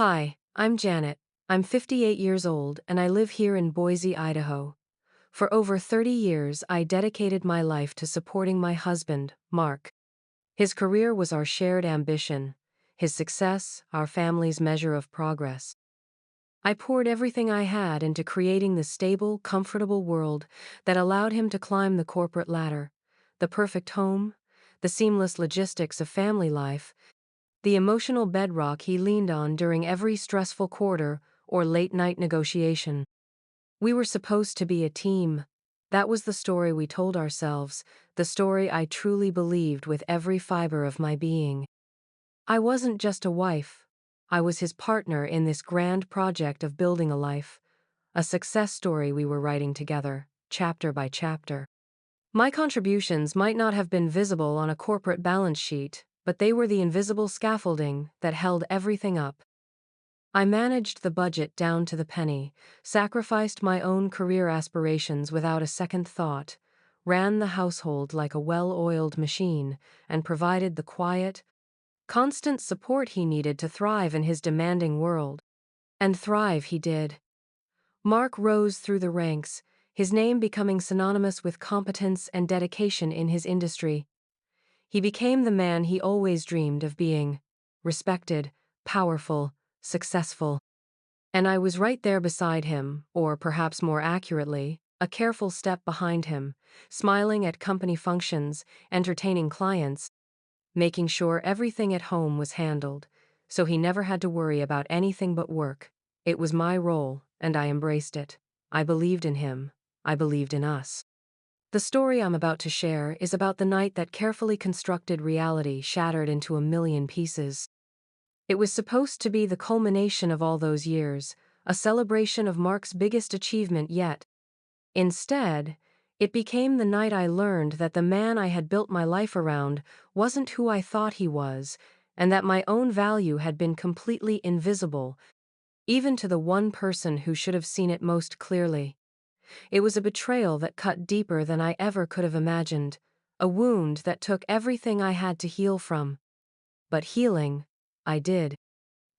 Hi, I'm Janet. I'm 58 years old and I live here in Boise, Idaho. For over 30 years, I dedicated my life to supporting my husband, Mark. His career was our shared ambition, his success, our family's measure of progress. I poured everything I had into creating the stable, comfortable world that allowed him to climb the corporate ladder, the perfect home, the seamless logistics of family life, the emotional bedrock he leaned on during every stressful quarter or late-night negotiation. We were supposed to be a team. That was the story we told ourselves, the story I truly believed with every fiber of my being. I wasn't just a wife. I was his partner in this grand project of building a life, a success story we were writing together, chapter by chapter. My contributions might not have been visible on a corporate balance sheet, but they were the invisible scaffolding that held everything up. I managed the budget down to the penny, sacrificed my own career aspirations without a second thought, ran the household like a well-oiled machine, and provided the quiet, constant support he needed to thrive in his demanding world. And thrive he did. Mark rose through the ranks, his name becoming synonymous with competence and dedication in his industry. He became the man he always dreamed of being: respected, powerful, successful. And I was right there beside him, or perhaps more accurately, a careful step behind him, smiling at company functions, entertaining clients, making sure everything at home was handled, so he never had to worry about anything but work. It was my role, and I embraced it. I believed in him. I believed in us. The story I'm about to share is about the night that carefully constructed reality shattered into a million pieces. It was supposed to be the culmination of all those years, a celebration of Mark's biggest achievement yet. Instead, it became the night I learned that the man I had built my life around wasn't who I thought he was, and that my own value had been completely invisible, even to the one person who should have seen it most clearly. It was a betrayal that cut deeper than I ever could have imagined, a wound that took everything I had to heal from. But healing, I did.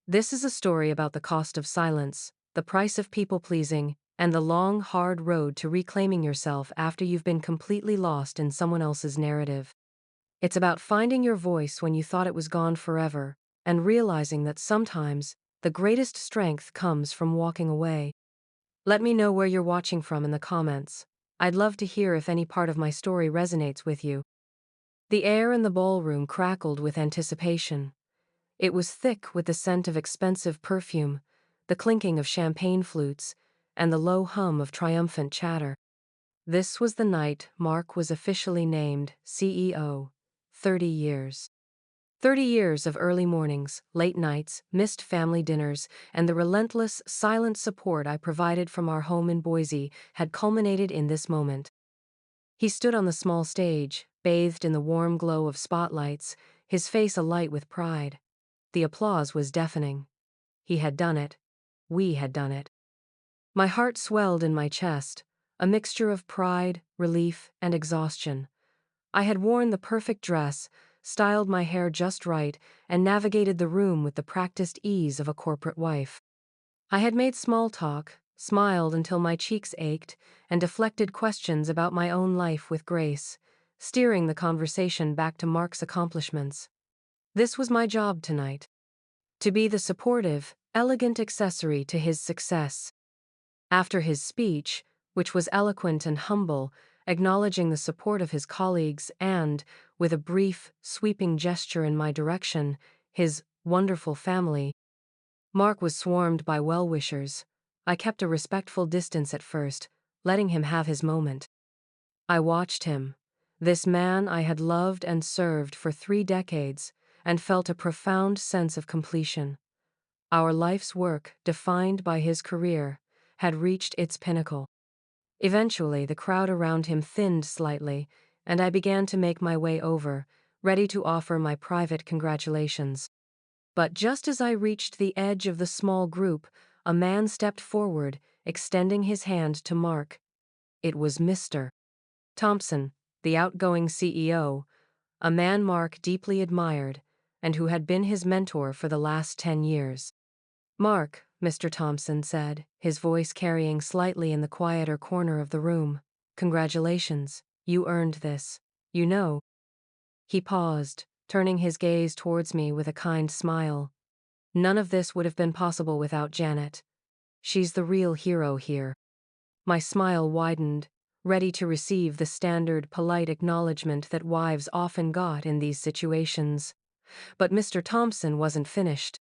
This is a story about the cost of silence, the price of people-pleasing, and the long, hard road to reclaiming yourself after you've been completely lost in someone else's narrative. It's about finding your voice when you thought it was gone forever, and realizing that sometimes, the greatest strength comes from walking away. Let me know where you're watching from in the comments. I'd love to hear if any part of my story resonates with you. The air in the ballroom crackled with anticipation. It was thick with the scent of expensive perfume, the clinking of champagne flutes, and the low hum of triumphant chatter. This was the night Mark was officially named CEO. 30 years. 30 years of early mornings, late nights, missed family dinners, and the relentless, silent support I provided from our home in Boise had culminated in this moment. He stood on the small stage, bathed in the warm glow of spotlights, his face alight with pride. The applause was deafening. He had done it. We had done it. My heart swelled in my chest, a mixture of pride, relief, and exhaustion. I had worn the perfect dress, styled my hair just right, and navigated the room with the practiced ease of a corporate wife. I had made small talk, smiled until my cheeks ached, and deflected questions about my own life with grace, steering the conversation back to Mark's accomplishments. This was my job tonight. To be the supportive, elegant accessory to his success. After his speech, which was eloquent and humble, acknowledging the support of his colleagues and, with a brief, sweeping gesture in my direction, his wonderful family, Mark was swarmed by well-wishers. I kept a respectful distance at first, letting him have his moment. I watched him, this man I had loved and served for 3 decades, and felt a profound sense of completion. Our life's work, defined by his career, had reached its pinnacle. Eventually, the crowd around him thinned slightly, and I began to make my way over, ready to offer my private congratulations. But just as I reached the edge of the small group, a man stepped forward, extending his hand to Mark. It was Mr. Thompson, the outgoing CEO, a man Mark deeply admired, and who had been his mentor for the last 10 years. Mark, Mr. Thompson said, his voice carrying slightly in the quieter corner of the room. Congratulations, you earned this. You know. He paused, turning his gaze towards me with a kind smile. None of this would have been possible without Janet. She's the real hero here. My smile widened, ready to receive the standard polite acknowledgement that wives often got in these situations. But Mr. Thompson wasn't finished.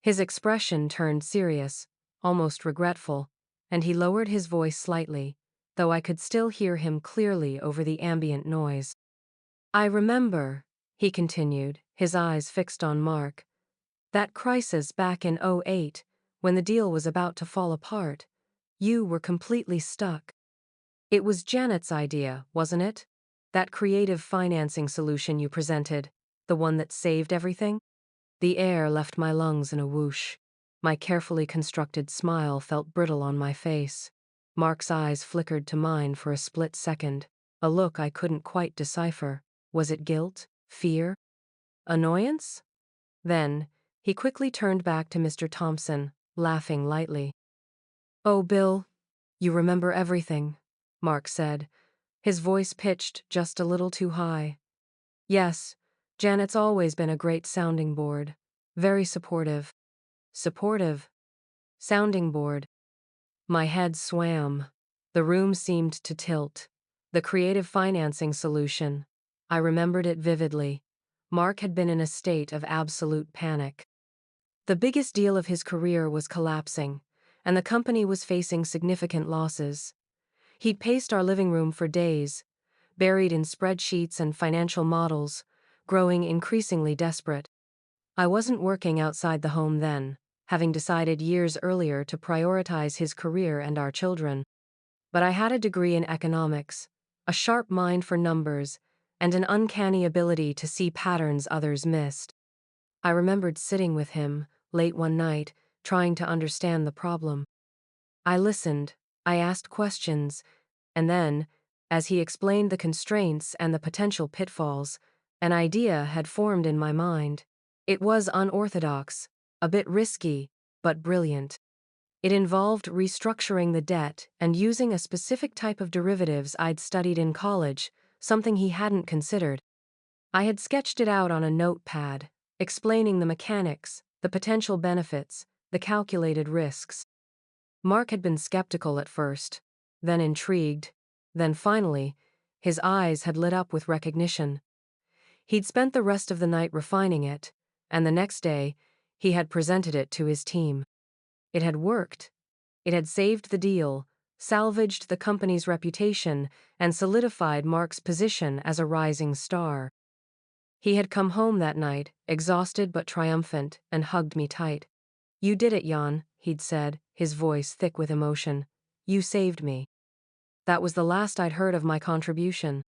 His expression turned serious, almost regretful, and he lowered his voice slightly, though I could still hear him clearly over the ambient noise. I remember, he continued, his eyes fixed on Mark, that crisis back in '08, when the deal was about to fall apart. You were completely stuck. It was Janet's idea, wasn't it? That creative financing solution you presented, the one that saved everything? The air left my lungs in a whoosh. My carefully constructed smile felt brittle on my face. Mark's eyes flickered to mine for a split second, a look I couldn't quite decipher. Was it guilt? Fear? Annoyance? Then, he quickly turned back to Mr. Thompson, laughing lightly. Oh, Bill, you remember everything, Mark said, his voice pitched just a little too high. Yes, Janet's always been a great sounding board. Very supportive. Supportive. Sounding board. My head swam. The room seemed to tilt. The creative financing solution. I remembered it vividly. Mark had been in a state of absolute panic. The biggest deal of his career was collapsing, and the company was facing significant losses. He'd paced our living room for days, buried in spreadsheets and financial models, growing increasingly desperate. I wasn't working outside the home then, having decided years earlier to prioritize his career and our children. But I had a degree in economics, a sharp mind for numbers, and an uncanny ability to see patterns others missed. I remembered sitting with him, late one night, trying to understand the problem. I listened, I asked questions, and then, as he explained the constraints and the potential pitfalls, an idea had formed in my mind. It was unorthodox, a bit risky, but brilliant. It involved restructuring the debt and using a specific type of derivatives I'd studied in college, something he hadn't considered. I had sketched it out on a notepad, explaining the mechanics, the potential benefits, the calculated risks. Mark had been skeptical at first, then intrigued, then finally, his eyes had lit up with recognition. He'd spent the rest of the night refining it, and the next day, he had presented it to his team. It had worked. It had saved the deal, salvaged the company's reputation, and solidified Mark's position as a rising star. He had come home that night, exhausted but triumphant, and hugged me tight. You did it, Jan, he'd said, his voice thick with emotion. You saved me. That was the last I'd heard of my contribution.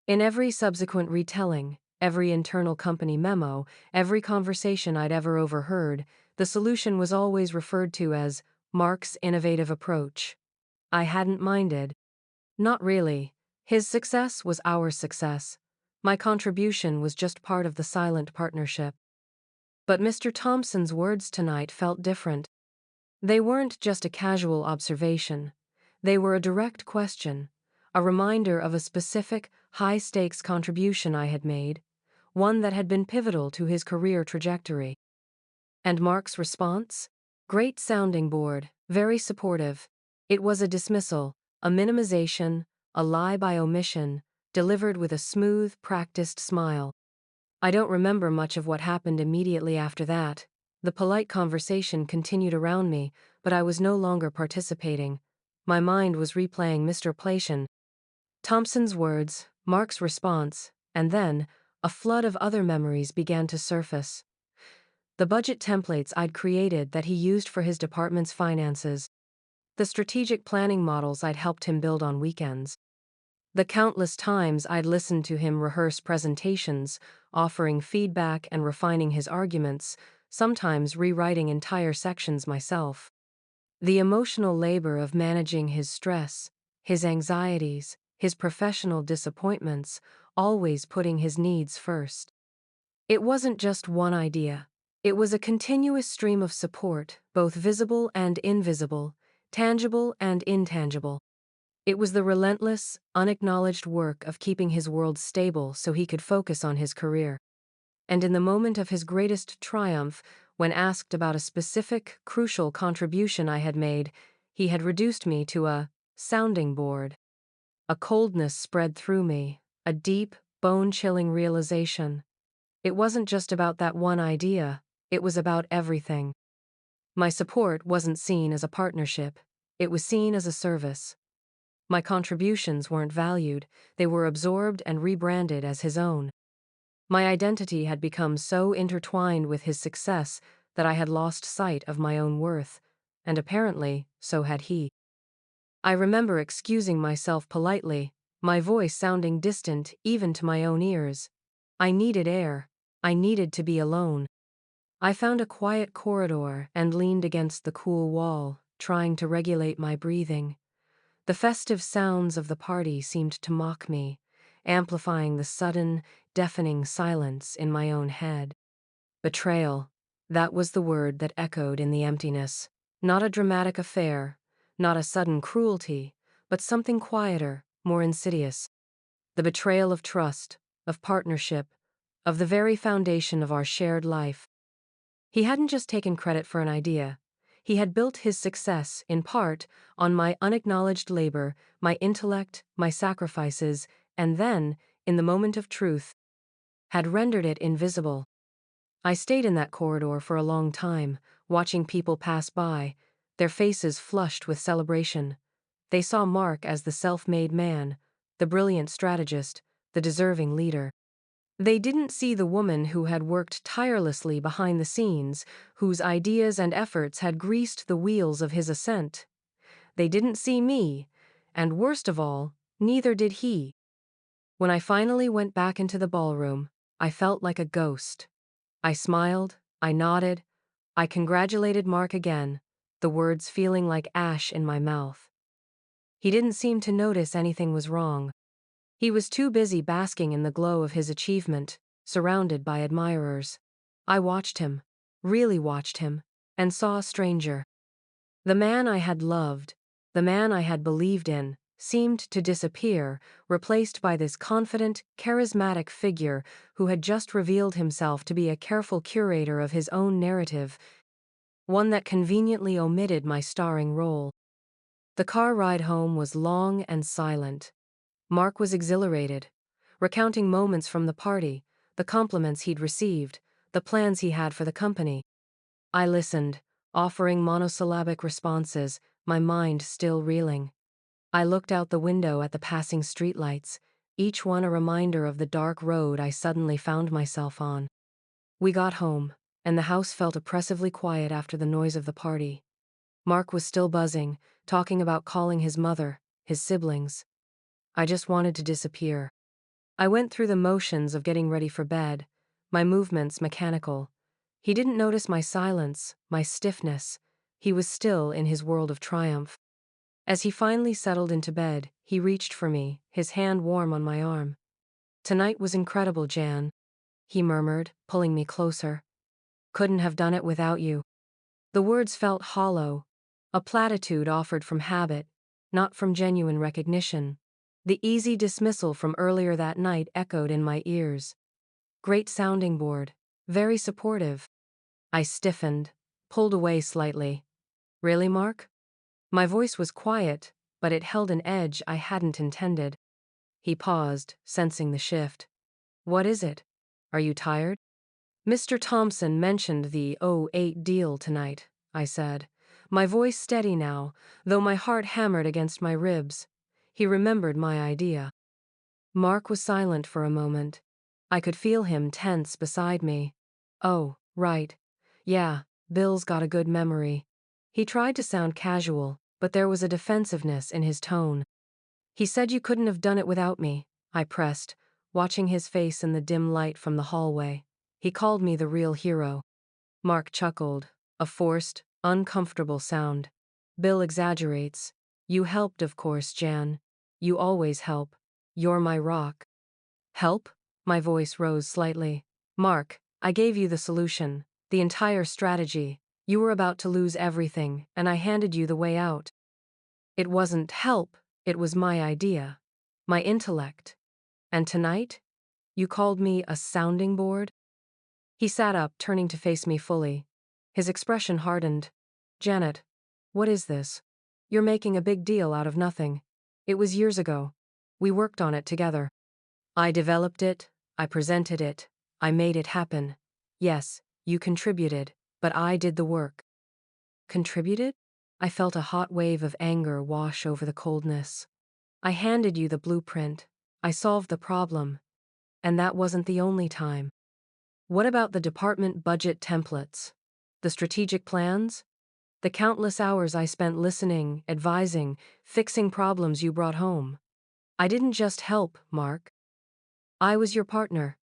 In every subsequent retelling, every internal company memo, every conversation I'd ever overheard, the solution was always referred to as Mark's innovative approach. I hadn't minded. Not really. His success was our success. My contribution was just part of the silent partnership. But Mr. Thompson's words tonight felt different. They weren't just a casual observation. They were a direct question, a reminder of a specific, high-stakes contribution I had made, one that had been pivotal to his career trajectory. And Mark's response? Great sounding board, very supportive. It was a dismissal, a minimization, a lie by omission, delivered with a smooth, practiced smile. I don't remember much of what happened immediately after that. The polite conversation continued around me, but I was no longer participating. My mind was replaying Mr. Plation, Thompson's words, Mark's response, and then, a flood of other memories began to surface. The budget templates I'd created that he used for his department's finances. The strategic planning models I'd helped him build on weekends. The countless times I'd listened to him rehearse presentations, offering feedback and refining his arguments, sometimes rewriting entire sections myself. The emotional labor of managing his stress, his anxieties, his professional disappointments, always putting his needs first. It wasn't just one idea. It was a continuous stream of support, both visible and invisible, tangible and intangible. It was the relentless, unacknowledged work of keeping his world stable so he could focus on his career. And in the moment of his greatest triumph, when asked about a specific, crucial contribution I had made, he had reduced me to a sounding board. A coldness spread through me, a deep, bone-chilling realization. It wasn't just about that one idea, it was about everything. My support wasn't seen as a partnership, it was seen as a service. My contributions weren't valued, they were absorbed and rebranded as his own. My identity had become so intertwined with his success that I had lost sight of my own worth, and apparently, so had he. I remember excusing myself politely, my voice sounding distant even to my own ears. I needed air. I needed to be alone. I found a quiet corridor and leaned against the cool wall, trying to regulate my breathing. The festive sounds of the party seemed to mock me, amplifying the sudden, deafening silence in my own head. Betrayal. That was the word that echoed in the emptiness. Not a dramatic affair, not a sudden cruelty, but something quieter, more insidious. The betrayal of trust, of partnership, of the very foundation of our shared life. He hadn't just taken credit for an idea. He had built his success, in part, on my unacknowledged labor, my intellect, my sacrifices, and then, in the moment of truth, had rendered it invisible. I stayed in that corridor for a long time, watching people pass by, their faces flushed with celebration. They saw Mark as the self-made man, the brilliant strategist, the deserving leader. They didn't see the woman who had worked tirelessly behind the scenes, whose ideas and efforts had greased the wheels of his ascent. They didn't see me, and worst of all, neither did he. When I finally went back into the ballroom, I felt like a ghost. I smiled, I nodded, I congratulated Mark again, the words feeling like ash in my mouth. He didn't seem to notice anything was wrong. He was too busy basking in the glow of his achievement, surrounded by admirers. I watched him, really watched him, and saw a stranger. The man I had loved, the man I had believed in, seemed to disappear, replaced by this confident, charismatic figure who had just revealed himself to be a careful curator of his own narrative, one that conveniently omitted my starring role. The car ride home was long and silent. Mark was exhilarated, recounting moments from the party, the compliments he'd received, the plans he had for the company. I listened, offering monosyllabic responses, my mind still reeling. I looked out the window at the passing streetlights, each one a reminder of the dark road I suddenly found myself on. We got home, and the house felt oppressively quiet after the noise of the party. Mark was still buzzing, talking about calling his mother, his siblings. I just wanted to disappear. I went through the motions of getting ready for bed, my movements mechanical. He didn't notice my silence, my stiffness. He was still in his world of triumph. As he finally settled into bed, he reached for me, his hand warm on my arm. "Tonight was incredible, Jan," he murmured, pulling me closer. "Couldn't have done it without you." The words felt hollow, a platitude offered from habit, not from genuine recognition. The easy dismissal from earlier that night echoed in my ears. Great sounding board, very supportive. I stiffened, pulled away slightly. "Really, Mark?" My voice was quiet, but it held an edge I hadn't intended. He paused, sensing the shift. "What is it? Are you tired?" "Mr. Thompson mentioned the '08 deal tonight," I said, my voice steady now, though my heart hammered against my ribs. He remembered my idea. Mark was silent for a moment. I could feel him tense beside me. "Oh, right. Yeah, Bill's got a good memory." He tried to sound casual, but there was a defensiveness in his tone. "He said you couldn't have done it without me," I pressed, watching his face in the dim light from the hallway. "He called me the real hero." Mark chuckled, a forced, uncomfortable sound. "Bill exaggerates. You helped, of course, Jan. You always help. You're my rock." "Help?" My voice rose slightly. "Mark, I gave you the solution. The entire strategy. You were about to lose everything, and I handed you the way out. It wasn't help, it was my idea. My intellect. And tonight? You called me a sounding board? He sat up, turning to face me fully. His expression hardened. Janet, what is this? You're making a big deal out of nothing. It was years ago. We worked on it together. I developed it, I presented it, I made it happen. Yes, you contributed, but I did the work. Contributed? I felt a hot wave of anger wash over the coldness. I handed you the blueprint. I solved the problem. And that wasn't the only time. What about the department budget templates? The strategic plans? The countless hours I spent listening, advising, fixing problems you brought home? I didn't just help, Mark. I was your partner,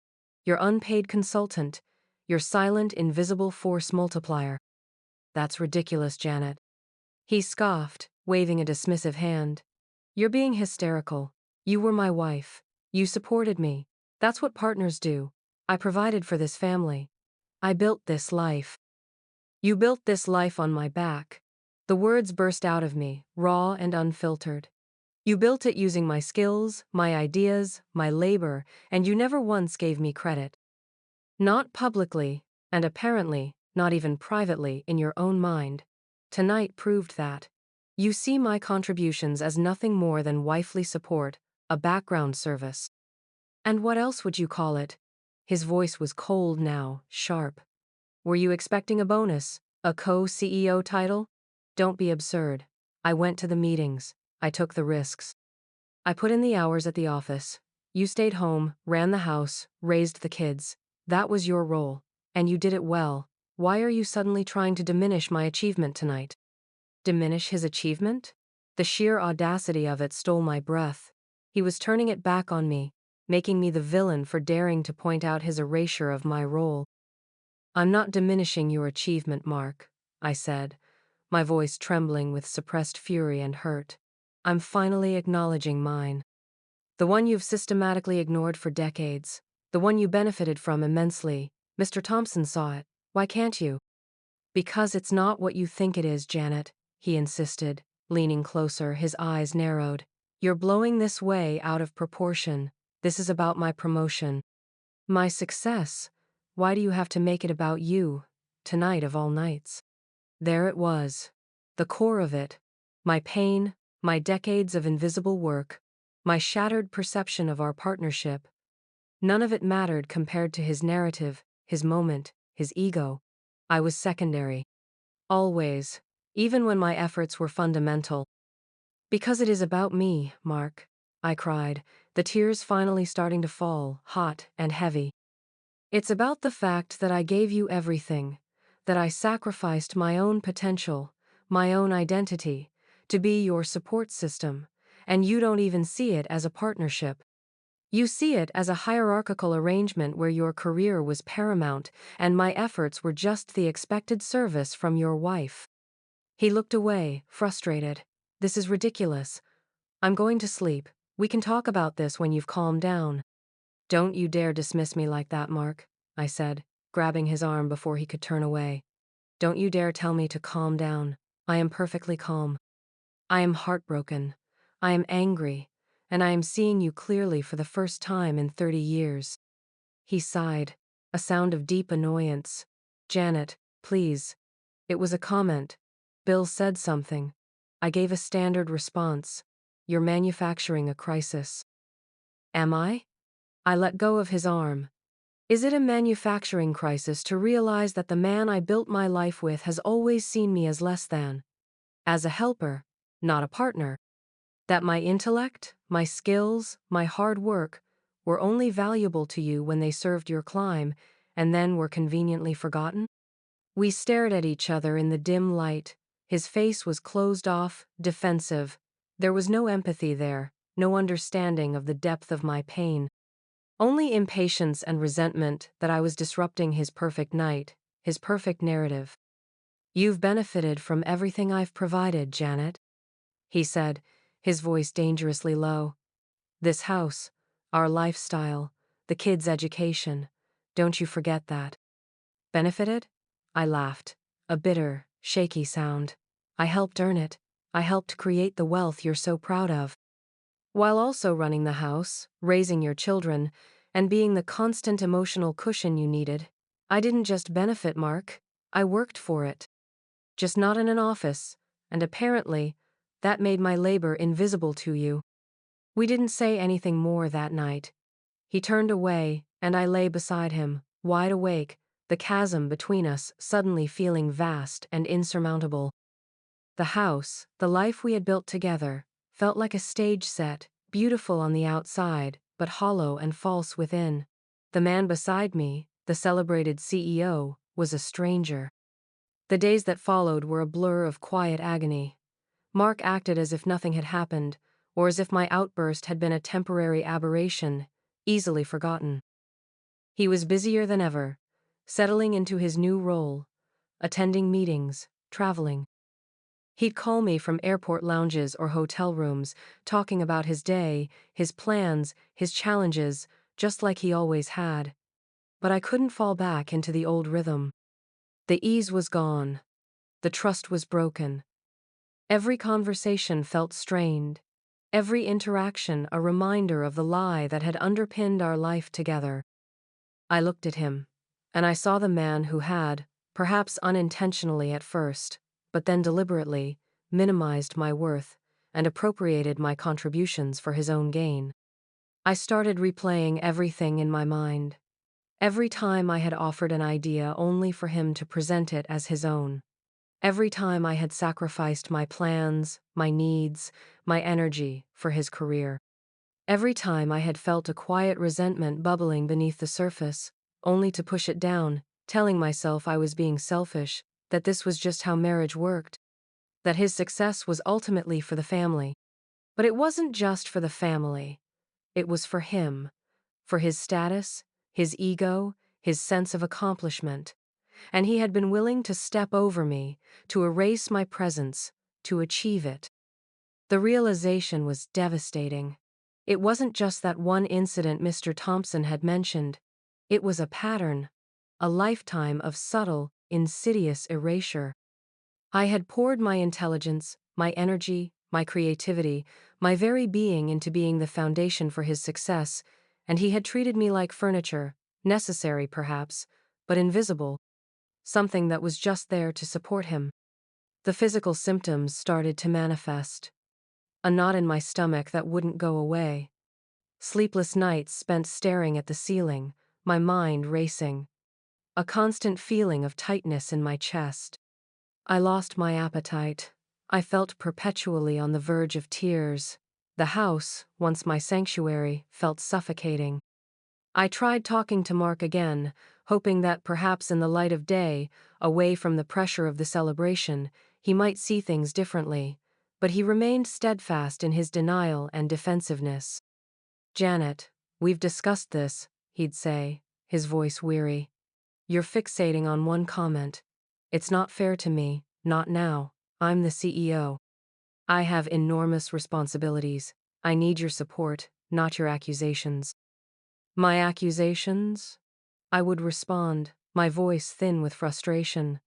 your unpaid consultant, your silent, invisible force multiplier. That's ridiculous, Janet. He scoffed, waving a dismissive hand. You're being hysterical. You were my wife. You supported me. That's what partners do. I provided for this family. I built this life. You built this life on my back. The words burst out of me, raw and unfiltered. You built it using my skills, my ideas, my labor, and you never once gave me credit. Not publicly, and apparently, not even privately in your own mind. Tonight proved that. You see my contributions as nothing more than wifely support, a background service. And what else would you call it? His voice was cold now, sharp. Were you expecting a bonus? A co-CEO title? Don't be absurd. I went to the meetings. I took the risks. I put in the hours at the office. You stayed home, ran the house, raised the kids. That was your role. And you did it well. Why are you suddenly trying to diminish my achievement tonight? Diminish his achievement? The sheer audacity of it stole my breath. He was turning it back on me, making me the villain for daring to point out his erasure of my role. I'm not diminishing your achievement, Mark, I said, my voice trembling with suppressed fury and hurt. I'm finally acknowledging mine. The one you've systematically ignored for decades. The one you benefited from immensely. Mr. Thompson saw it. Why can't you? Because it's not what you think it is, Janet, he insisted, leaning closer, his eyes narrowed. You're blowing this way out of proportion. This is about my promotion. My success. Why do you have to make it about you, tonight of all nights? There it was. The core of it. My pain, my decades of invisible work, my shattered perception of our partnership. None of it mattered compared to his narrative, his moment, his ego. I was secondary. Always. Even when my efforts were fundamental. Because it is about me, Mark, I cried, the tears finally starting to fall, hot and heavy. It's about the fact that I gave you everything, that I sacrificed my own potential, my own identity, to be your support system, and you don't even see it as a partnership. You see it as a hierarchical arrangement where your career was paramount and my efforts were just the expected service from your wife. He looked away, frustrated. This is ridiculous. I'm going to sleep. We can talk about this when you've calmed down. Don't you dare dismiss me like that, Mark, I said, grabbing his arm before he could turn away. Don't you dare tell me to calm down. I am perfectly calm. I am heartbroken. I am angry. And I am seeing you clearly for the first time in 30 years. He sighed, a sound of deep annoyance. Janet, please. It was a comment. Bill said something. I gave a standard response. You're manufacturing a crisis. Am I? I let go of his arm. Is it a manufacturing crisis to realize that the man I built my life with has always seen me as less than? As a helper, not a partner? That my intellect, my skills, my hard work were only valuable to you when they served your climb, and then were conveniently forgotten? We stared at each other in the dim light. His face was closed off, defensive. There was no empathy there, no understanding of the depth of my pain. Only impatience and resentment that I was disrupting his perfect night, his perfect narrative. You've benefited from everything I've provided, Janet, he said, his voice dangerously low. This house, our lifestyle, the kids' education. Don't you forget that. Benefited? I laughed. A bitter, shaky sound. I helped earn it. I helped create the wealth you're so proud of. While also running the house, raising your children, and being the constant emotional cushion you needed. I didn't just benefit, Mark. I worked for it. Just not in an office, and apparently, that made my labor invisible to you. We didn't say anything more that night. He turned away, and I lay beside him, wide awake, the chasm between us suddenly feeling vast and insurmountable. The house, the life we had built together, felt like a stage set, beautiful on the outside, but hollow and false within. The man beside me, the celebrated CEO, was a stranger. The days that followed were a blur of quiet agony. Mark acted as if nothing had happened, or as if my outburst had been a temporary aberration, easily forgotten. He was busier than ever, settling into his new role, attending meetings, traveling. He'd call me from airport lounges or hotel rooms, talking about his day, his plans, his challenges, just like he always had. But I couldn't fall back into the old rhythm. The ease was gone. The trust was broken. Every conversation felt strained. Every interaction a reminder of the lie that had underpinned our life together. I looked at him, and I saw the man who had, perhaps unintentionally at first, but then deliberately, minimized my worth and appropriated my contributions for his own gain. I started replaying everything in my mind. Every time I had offered an idea only for him to present it as his own. Every time I had sacrificed my plans, my needs, my energy for his career. Every time I had felt a quiet resentment bubbling beneath the surface, only to push it down, telling myself I was being selfish, that this was just how marriage worked, that his success was ultimately for the family. But it wasn't just for the family. It was for him, for his status, his ego, his sense of accomplishment. And he had been willing to step over me, to erase my presence, to achieve it. The realization was devastating. It wasn't just that one incident Mr. Thompson had mentioned. It was a pattern, a lifetime of subtle, insidious erasure. I had poured my intelligence, my energy, my creativity, my very being into being the foundation for his success, and he had treated me like furniture, necessary perhaps, but invisible, something that was just there to support him. The physical symptoms started to manifest. A knot in my stomach that wouldn't go away. Sleepless nights spent staring at the ceiling, my mind racing. A constant feeling of tightness in my chest. I lost my appetite. I felt perpetually on the verge of tears. The house, once my sanctuary, felt suffocating. I tried talking to Mark again, hoping that perhaps in the light of day, away from the pressure of the celebration, he might see things differently, but he remained steadfast in his denial and defensiveness. "Janet, we've discussed this," he'd say, his voice weary. "You're fixating on one comment. It's not fair to me, not now. I'm the CEO. I have enormous responsibilities. I need your support, not your accusations." "My accusations?" I would respond, my voice thin with frustration.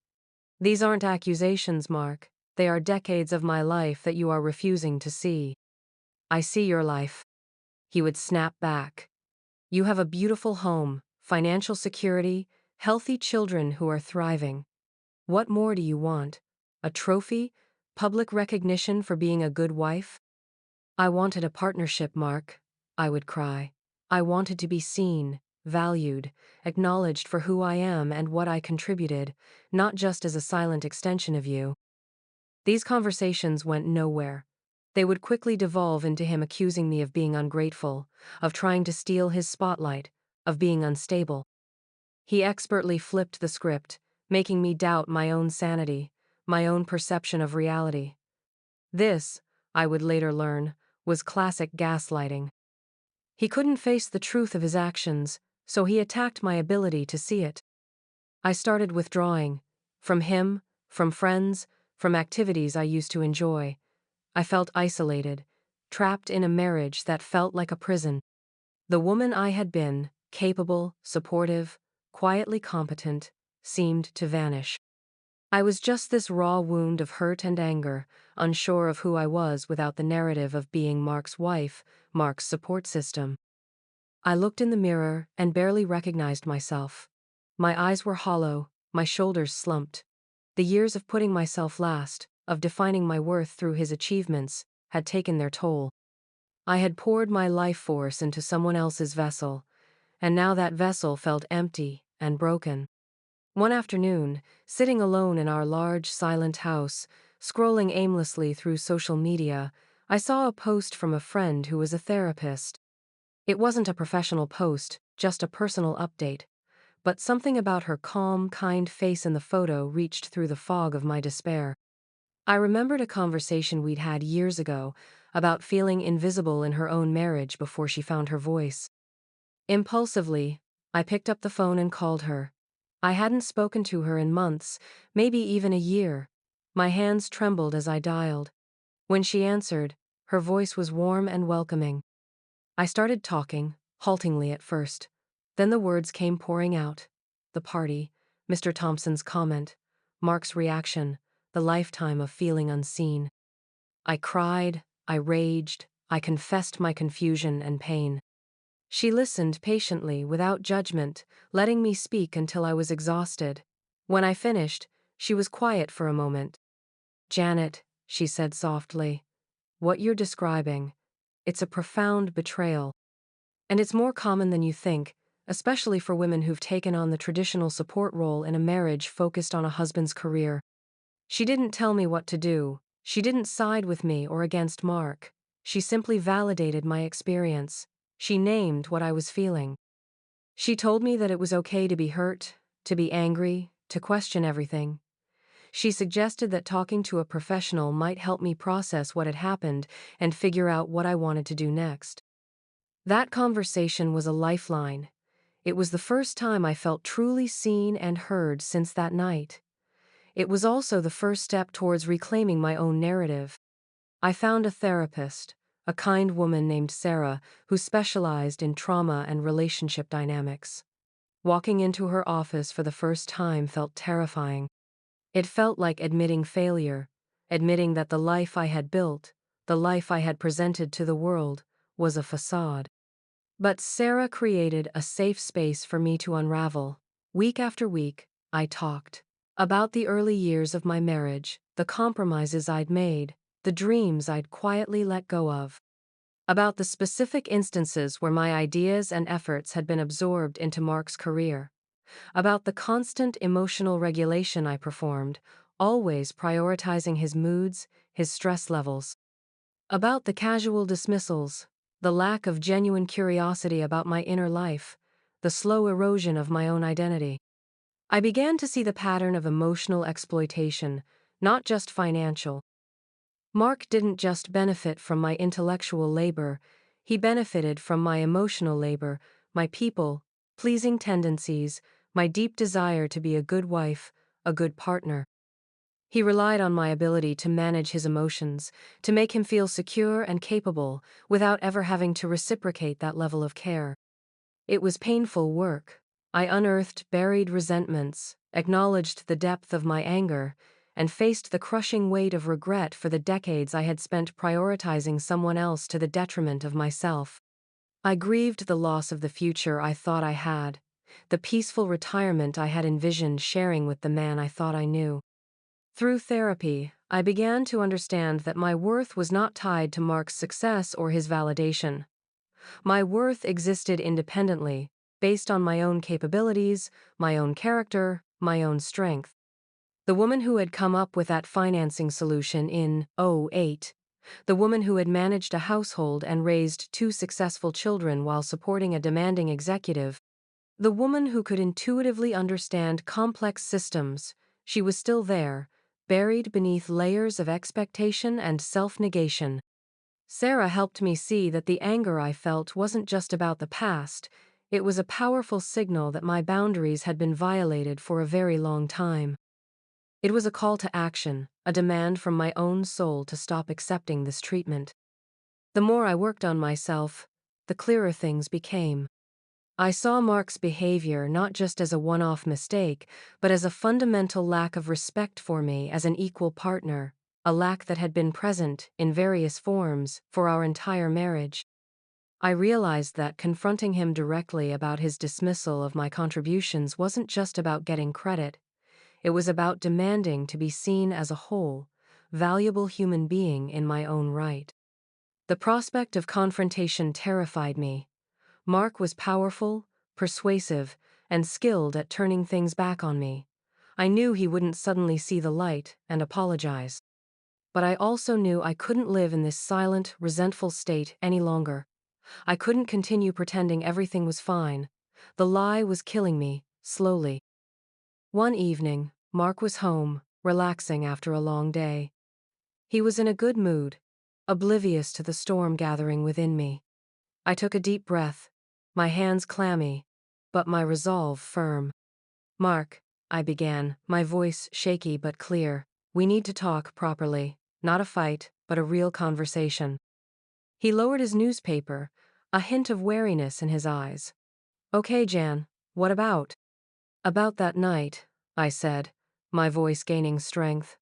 "These aren't accusations, Mark. They are decades of my life that you are refusing to see." "I see your life," he would snap back. "You have a beautiful home, financial security, healthy children who are thriving. What more do you want? A trophy? Public recognition for being a good wife?" "I wanted a partnership, Mark," I would cry. "I wanted to be seen, valued, acknowledged for who I am and what I contributed, not just as a silent extension of you." These conversations went nowhere. They would quickly devolve into him accusing me of being ungrateful, of trying to steal his spotlight, of being unstable. He expertly flipped the script, making me doubt my own sanity, my own perception of reality. This, I would later learn, was classic gaslighting. He couldn't face the truth of his actions, so he attacked my ability to see it. I started withdrawing. From him, from friends, from activities I used to enjoy. I felt isolated, trapped in a marriage that felt like a prison. The woman I had been, capable, supportive, quietly competent, seemed to vanish. I was just this raw wound of hurt and anger, unsure of who I was without the narrative of being Mark's wife, Mark's support system. I looked in the mirror and barely recognized myself. My eyes were hollow, my shoulders slumped. The years of putting myself last, of defining my worth through his achievements, had taken their toll. I had poured my life force into someone else's vessel, and now that vessel felt empty and broken. One afternoon, sitting alone in our large, silent house, scrolling aimlessly through social media, I saw a post from a friend who was a therapist. It wasn't a professional post, just a personal update, but something about her calm, kind face in the photo reached through the fog of my despair. I remembered a conversation we'd had years ago about feeling invisible in her own marriage before she found her voice. Impulsively, I picked up the phone and called her. I hadn't spoken to her in months, maybe even a year. My hands trembled as I dialed. When she answered, her voice was warm and welcoming. I started talking, haltingly at first. Then the words came pouring out. The party, Mr. Thompson's comment, Mark's reaction, the lifetime of feeling unseen. I cried, I raged, I confessed my confusion and pain. She listened patiently, without judgment, letting me speak until I was exhausted. When I finished, she was quiet for a moment. "Janet," she said softly, "what you're describing, it's a profound betrayal. And it's more common than you think, especially for women who've taken on the traditional support role in a marriage focused on a husband's career." She didn't tell me what to do. She didn't side with me or against Mark. She simply validated my experience. She named what I was feeling. She told me that it was okay to be hurt, to be angry, to question everything. She suggested that talking to a professional might help me process what had happened and figure out what I wanted to do next. That conversation was a lifeline. It was the first time I felt truly seen and heard since that night. It was also the first step towards reclaiming my own narrative. I found a therapist, a kind woman named Sarah, who specialized in trauma and relationship dynamics. Walking into her office for the first time felt terrifying. It felt like admitting failure, admitting that the life I had built, the life I had presented to the world, was a facade. But Sarah created a safe space for me to unravel. Week after week, I talked about the early years of my marriage, the compromises I'd made, the dreams I'd quietly let go of. About the specific instances where my ideas and efforts had been absorbed into Mark's career. About the constant emotional regulation I performed, always prioritizing his moods, his stress levels. About the casual dismissals, the lack of genuine curiosity about my inner life, the slow erosion of my own identity. I began to see the pattern of emotional exploitation, not just financial. Mark didn't just benefit from my intellectual labor, he benefited from my emotional labor, my people-pleasing tendencies, my deep desire to be a good wife, a good partner. He relied on my ability to manage his emotions, to make him feel secure and capable, without ever having to reciprocate that level of care. It was painful work. I unearthed buried resentments, acknowledged the depth of my anger, and faced the crushing weight of regret for the decades I had spent prioritizing someone else to the detriment of myself. I grieved the loss of the future I thought I had, the peaceful retirement I had envisioned sharing with the man I thought I knew. Through therapy, I began to understand that my worth was not tied to Mark's success or his validation. My worth existed independently, based on my own capabilities, my own character, my own strength. The woman who had come up with that financing solution in '08, the woman who had managed a household and raised two successful children while supporting a demanding executive, the woman who could intuitively understand complex systems, she was still there, buried beneath layers of expectation and self-negation. Sarah helped me see that the anger I felt wasn't just about the past, it was a powerful signal that my boundaries had been violated for a very long time. It was a call to action, a demand from my own soul to stop accepting this treatment. The more I worked on myself, the clearer things became. I saw Mark's behavior not just as a one-off mistake, but as a fundamental lack of respect for me as an equal partner, a lack that had been present, in various forms, for our entire marriage. I realized that confronting him directly about his dismissal of my contributions wasn't just about getting credit, it was about demanding to be seen as a whole, valuable human being in my own right. The prospect of confrontation terrified me. Mark was powerful, persuasive, and skilled at turning things back on me. I knew he wouldn't suddenly see the light and apologize. But I also knew I couldn't live in this silent, resentful state any longer. I couldn't continue pretending everything was fine. The lie was killing me, slowly. One evening, Mark was home, relaxing after a long day. He was in a good mood, oblivious to the storm gathering within me. I took a deep breath, my hands clammy, but my resolve firm. "Mark," I began, my voice shaky but clear, "we need to talk properly, not a fight, but a real conversation." He lowered his newspaper, a hint of wariness in his eyes. "Okay, Jan, what about?" "About that night," I said, my voice gaining strength.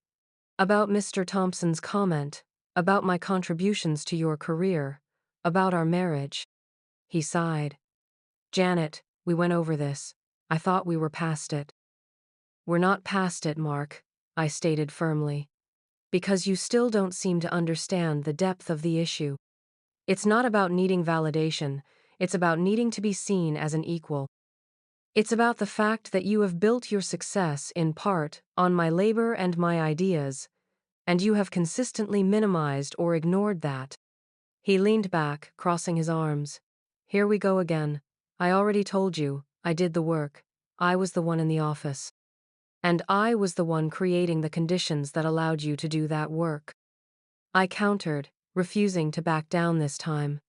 "About Mr. Thompson's comment, about my contributions to your career, about our marriage." He sighed. "Janet, we went over this. I thought we were past it." "We're not past it, Mark," I stated firmly. "Because you still don't seem to understand the depth of the issue. It's not about needing validation, it's about needing to be seen as an equal. It's about the fact that you have built your success, in part, on my labor and my ideas, and you have consistently minimized or ignored that." He leaned back, crossing his arms. "Here we go again. I already told you, I did the work. I was the one in the office. And I was the one creating the conditions that allowed you to do that work." I countered, refusing to back down this time.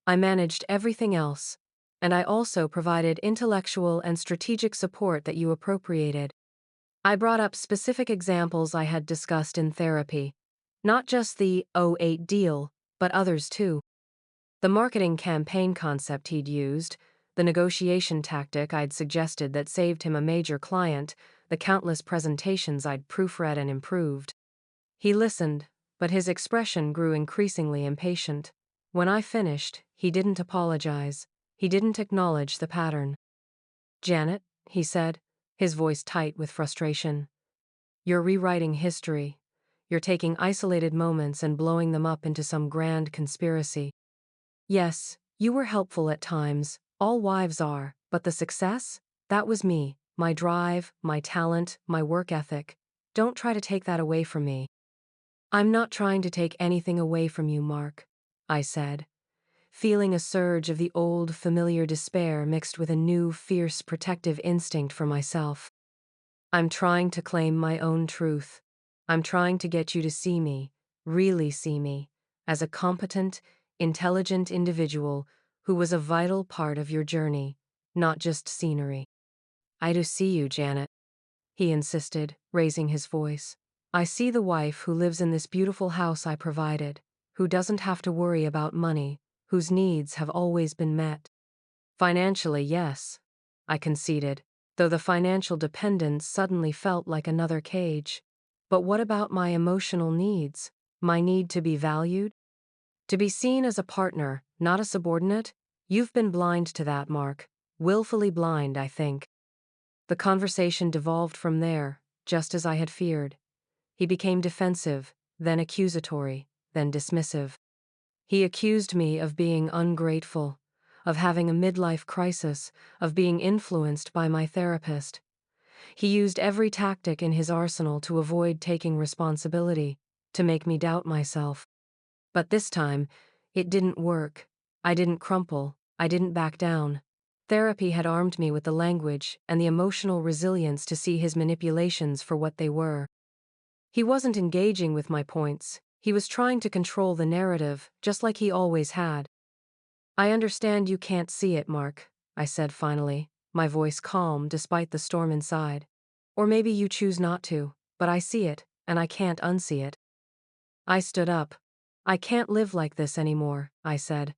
"I managed everything else. And I also provided intellectual and strategic support that you appropriated." I brought up specific examples I had discussed in therapy. Not just the '08 deal, but others too. The marketing campaign concept he'd used, the negotiation tactic I'd suggested that saved him a major client, the countless presentations I'd proofread and improved. He listened, but his expression grew increasingly impatient. When I finished, he didn't apologize. He didn't acknowledge the pattern. "Janet," he said, his voice tight with frustration, "you're rewriting history. You're taking isolated moments and blowing them up into some grand conspiracy. Yes, you were helpful at times, all wives are, but the success? That was me, my drive, my talent, my work ethic. Don't try to take that away from me." "I'm not trying to take anything away from you, Mark," I said, feeling a surge of the old, familiar despair mixed with a new, fierce, protective instinct for myself. "I'm trying to claim my own truth. I'm trying to get you to see me, really see me, as a competent, intelligent individual who was a vital part of your journey, not just scenery." "I do see you, Janet," he insisted, raising his voice. "I see the wife who lives in this beautiful house I provided, who doesn't have to worry about money, whose needs have always been met." "Financially, yes," I conceded, though the financial dependence suddenly felt like another cage. "But what about my emotional needs? My need to be valued? To be seen as a partner, not a subordinate? You've been blind to that, Mark. Willfully blind, I think." The conversation devolved from there, just as I had feared. He became defensive, then accusatory, then dismissive. He accused me of being ungrateful, of having a midlife crisis, of being influenced by my therapist. He used every tactic in his arsenal to avoid taking responsibility, to make me doubt myself. But this time, it didn't work. I didn't crumple. I didn't back down. Therapy had armed me with the language and the emotional resilience to see his manipulations for what they were. He wasn't engaging with my points. He was trying to control the narrative, just like he always had. "I understand you can't see it, Mark," I said finally, my voice calm despite the storm inside. "Or maybe you choose not to, but I see it, and I can't unsee it." I stood up. "I can't live like this anymore," I said.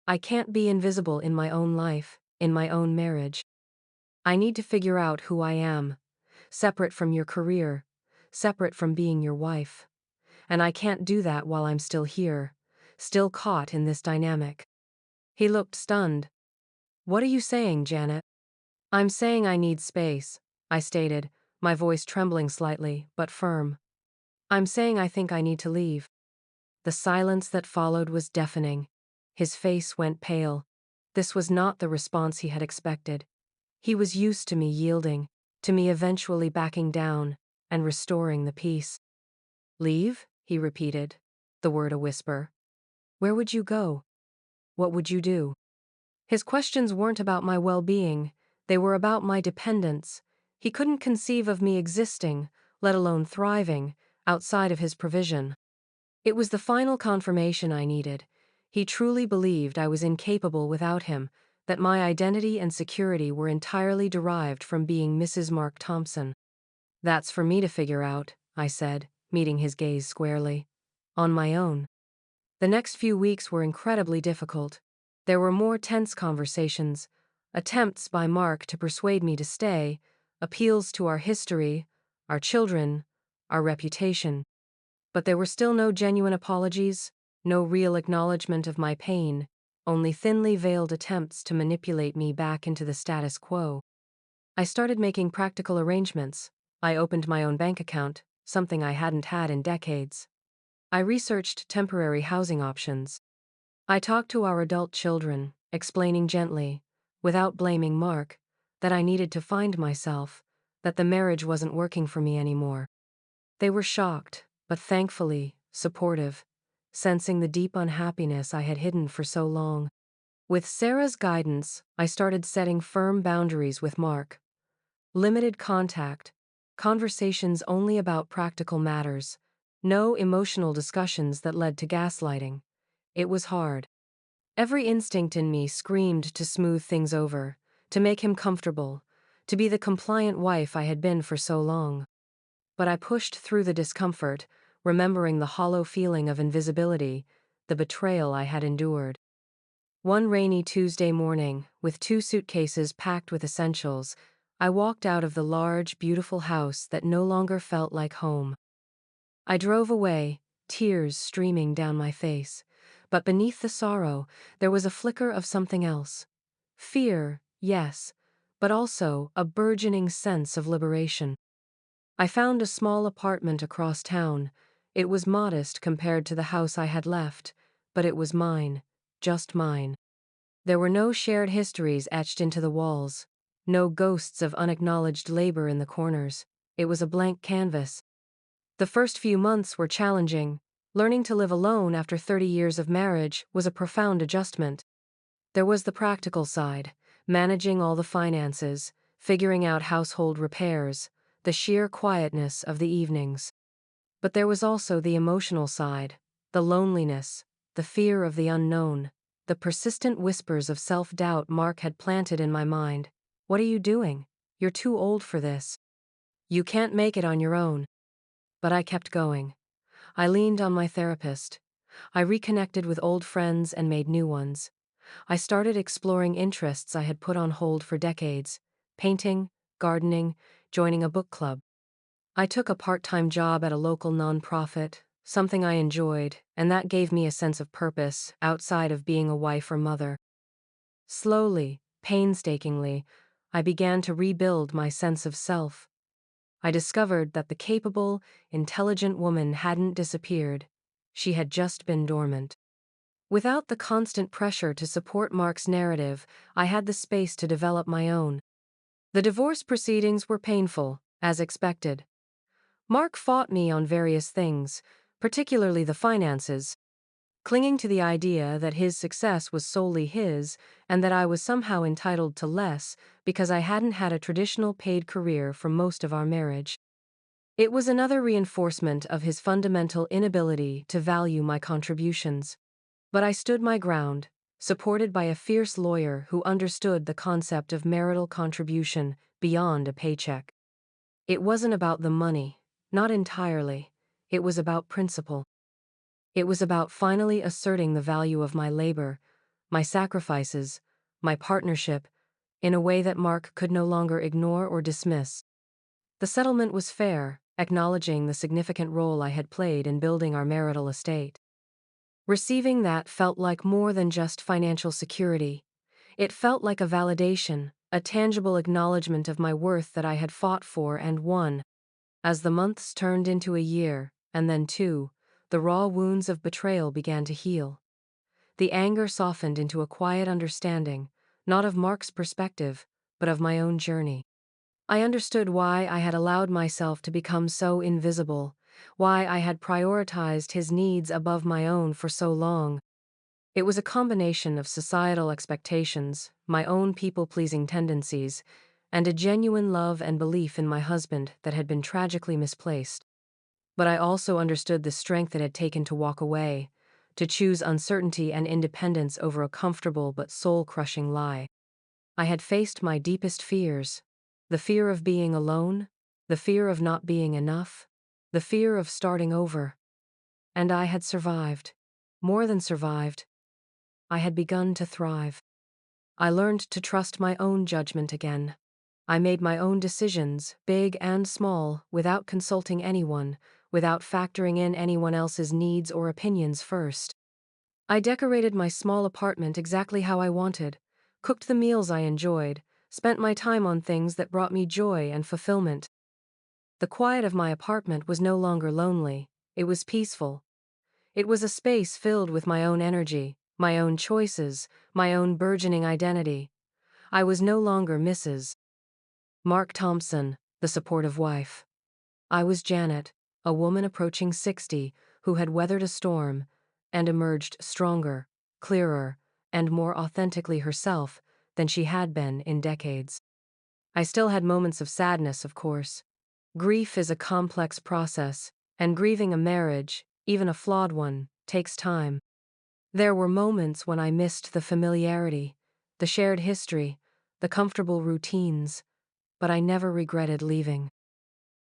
"I can't be invisible in my own life. in my own marriage. I need to figure out who I am, separate from your career, separate from being your wife. And I can't do that while I'm still here, still caught in this dynamic. He looked stunned. What are you saying, Janet? I'm saying I need space, I stated, my voice trembling slightly, but firm. I'm saying I think I need to leave. The silence that followed was deafening. His face went pale. This was not the response he had expected. He was used to me yielding, to me eventually backing down, and restoring the peace. Leave? He repeated, the word a whisper. Where would you go? What would you do? His questions weren't about my well-being, they were about my dependence. He couldn't conceive of me existing, let alone thriving, outside of his provision. It was the final confirmation I needed. He truly believed I was incapable without him, that my identity and security were entirely derived from being Mrs. Mark Thompson. That's for me to figure out, I said, meeting his gaze squarely. On my own. The next few weeks were incredibly difficult. There were more tense conversations, attempts by Mark to persuade me to stay, appeals to our history, our children, our reputation. But there were still no genuine apologies, no real acknowledgement of my pain, only thinly veiled attempts to manipulate me back into the status quo. I started making practical arrangements. I opened my own bank account, something I hadn't had in decades. I researched temporary housing options. I talked to our adult children, explaining gently, without blaming Mark, that I needed to find myself, that the marriage wasn't working for me anymore. They were shocked, but thankfully, supportive, sensing the deep unhappiness I had hidden for so long. With Sarah's guidance, I started setting firm boundaries with Mark. Limited contact, conversations only about practical matters, no emotional discussions that led to gaslighting. It was hard. Every instinct in me screamed to smooth things over, to make him comfortable, to be the compliant wife I had been for so long. But I pushed through the discomfort, remembering the hollow feeling of invisibility, the betrayal I had endured. One rainy Tuesday morning, with 2 suitcases packed with essentials, I walked out of the large, beautiful house that no longer felt like home. I drove away, tears streaming down my face, but beneath the sorrow, there was a flicker of something else. Fear, yes, but also a burgeoning sense of liberation. I found a small apartment across town. It was modest compared to the house I had left, but it was mine, just mine. There were no shared histories etched into the walls, no ghosts of unacknowledged labor in the corners. It was a blank canvas. The first few months were challenging. Learning to live alone after 30 years of marriage was a profound adjustment. There was the practical side, managing all the finances, figuring out household repairs, the sheer quietness of the evenings. But there was also the emotional side, the loneliness, the fear of the unknown, the persistent whispers of self-doubt Mark had planted in my mind. What are you doing? You're too old for this. You can't make it on your own. But I kept going. I leaned on my therapist. I reconnected with old friends and made new ones. I started exploring interests I had put on hold for decades: painting, gardening, joining a book club. I took a part-time job at a local nonprofit, something I enjoyed, and that gave me a sense of purpose outside of being a wife or mother. Slowly, painstakingly, I began to rebuild my sense of self. I discovered that the capable, intelligent woman hadn't disappeared. She had just been dormant. Without the constant pressure to support Mark's narrative, I had the space to develop my own. The divorce proceedings were painful, as expected. Mark fought me on various things, particularly the finances, clinging to the idea that his success was solely his and that I was somehow entitled to less because I hadn't had a traditional paid career for most of our marriage. It was another reinforcement of his fundamental inability to value my contributions. But I stood my ground, supported by a fierce lawyer who understood the concept of marital contribution beyond a paycheck. It wasn't about the money, not entirely. It was about principle. It was about finally asserting the value of my labor, my sacrifices, my partnership, in a way that Mark could no longer ignore or dismiss. The settlement was fair, acknowledging the significant role I had played in building our marital estate. Receiving that felt like more than just financial security. It felt like a validation, a tangible acknowledgement of my worth that I had fought for and won. As the months turned into a year, and then two, the raw wounds of betrayal began to heal. The anger softened into a quiet understanding, not of Mark's perspective, but of my own journey. I understood why I had allowed myself to become so invisible, why I had prioritized his needs above my own for so long. It was a combination of societal expectations, my own people-pleasing tendencies, and a genuine love and belief in my husband that had been tragically misplaced. But I also understood the strength it had taken to walk away, to choose uncertainty and independence over a comfortable but soul-crushing lie. I had faced my deepest fears: the fear of being alone, the fear of not being enough, the fear of starting over. And I had survived. More than survived. I had begun to thrive. I learned to trust my own judgment again. I made my own decisions, big and small, without consulting anyone, without factoring in anyone else's needs or opinions first. I decorated my small apartment exactly how I wanted, cooked the meals I enjoyed, spent my time on things that brought me joy and fulfillment. The quiet of my apartment was no longer lonely, it was peaceful. It was a space filled with my own energy, my own choices, my own burgeoning identity. I was no longer Mrs. Mark Thompson, the supportive wife. I was Janet, a woman approaching 60 who had weathered a storm and emerged stronger, clearer, and more authentically herself than she had been in decades. I still had moments of sadness, of course. Grief is a complex process, and grieving a marriage, even a flawed one, takes time. There were moments when I missed the familiarity, the shared history, the comfortable routines, but I never regretted leaving.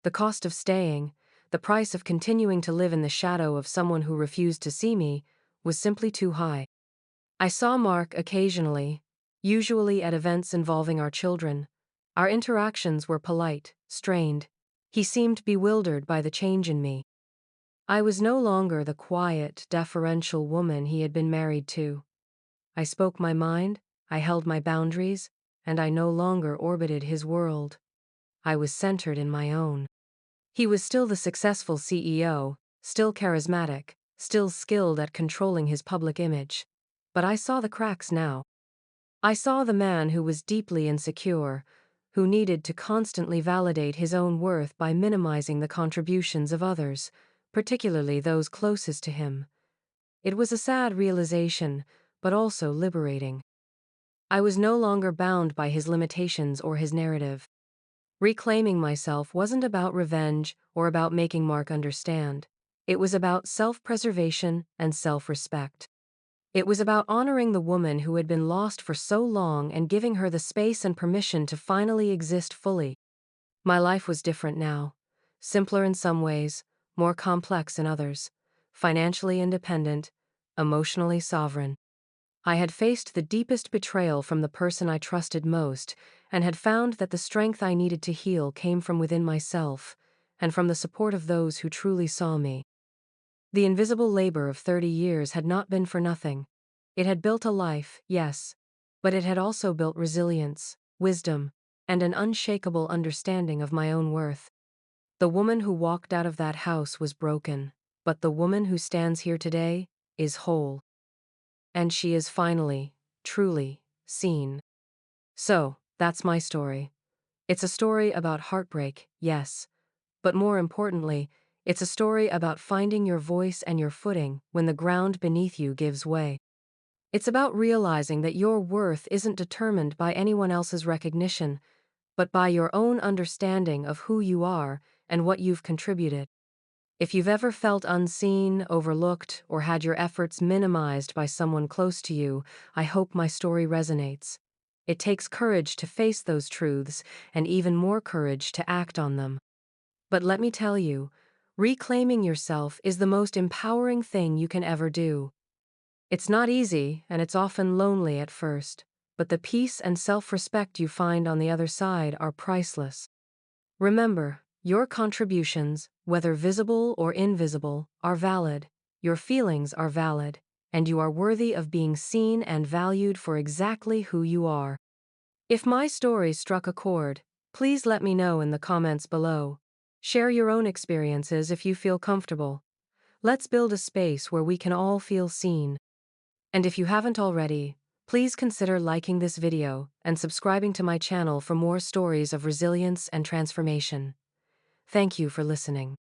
The cost of staying, the price of continuing to live in the shadow of someone who refused to see me, was simply too high. I saw Mark occasionally, usually at events involving our children. Our interactions were polite, strained. He seemed bewildered by the change in me. I was no longer the quiet, deferential woman he had been married to. I spoke my mind, I held my boundaries, and I no longer orbited his world. I was centered in my own. He was still the successful CEO, still charismatic, still skilled at controlling his public image. But I saw the cracks now. I saw the man who was deeply insecure, who needed to constantly validate his own worth by minimizing the contributions of others, particularly those closest to him. It was a sad realization, but also liberating. I was no longer bound by his limitations or his narrative. Reclaiming myself wasn't about revenge or about making Mark understand. It was about self-preservation and self-respect. It was about honoring the woman who had been lost for so long and giving her the space and permission to finally exist fully. My life was different now. Simpler in some ways, more complex in others. Financially independent, emotionally sovereign. I had faced the deepest betrayal from the person I trusted most, and had found that the strength I needed to heal came from within myself, and from the support of those who truly saw me. The invisible labor of 30 years had not been for nothing. It had built a life, yes, but it had also built resilience, wisdom, and an unshakable understanding of my own worth. The woman who walked out of that house was broken, but the woman who stands here today is whole. And she is finally, truly, seen. So, that's my story. It's a story about heartbreak, yes, but more importantly, it's a story about finding your voice and your footing when the ground beneath you gives way. It's about realizing that your worth isn't determined by anyone else's recognition, but by your own understanding of who you are and what you've contributed. If you've ever felt unseen, overlooked, or had your efforts minimized by someone close to you, I hope my story resonates. It takes courage to face those truths, and even more courage to act on them. But let me tell you, reclaiming yourself is the most empowering thing you can ever do. It's not easy, and it's often lonely at first. but the peace and self-respect you find on the other side are priceless. Remember, your contributions, whether visible or invisible, are valid, your feelings are valid, and you are worthy of being seen and valued for exactly who you are. If my story struck a chord, please let me know in the comments below. Share your own experiences if you feel comfortable. Let's build a space where we can all feel seen. And if you haven't already, please consider liking this video and subscribing to my channel for more stories of resilience and transformation. Thank you for listening.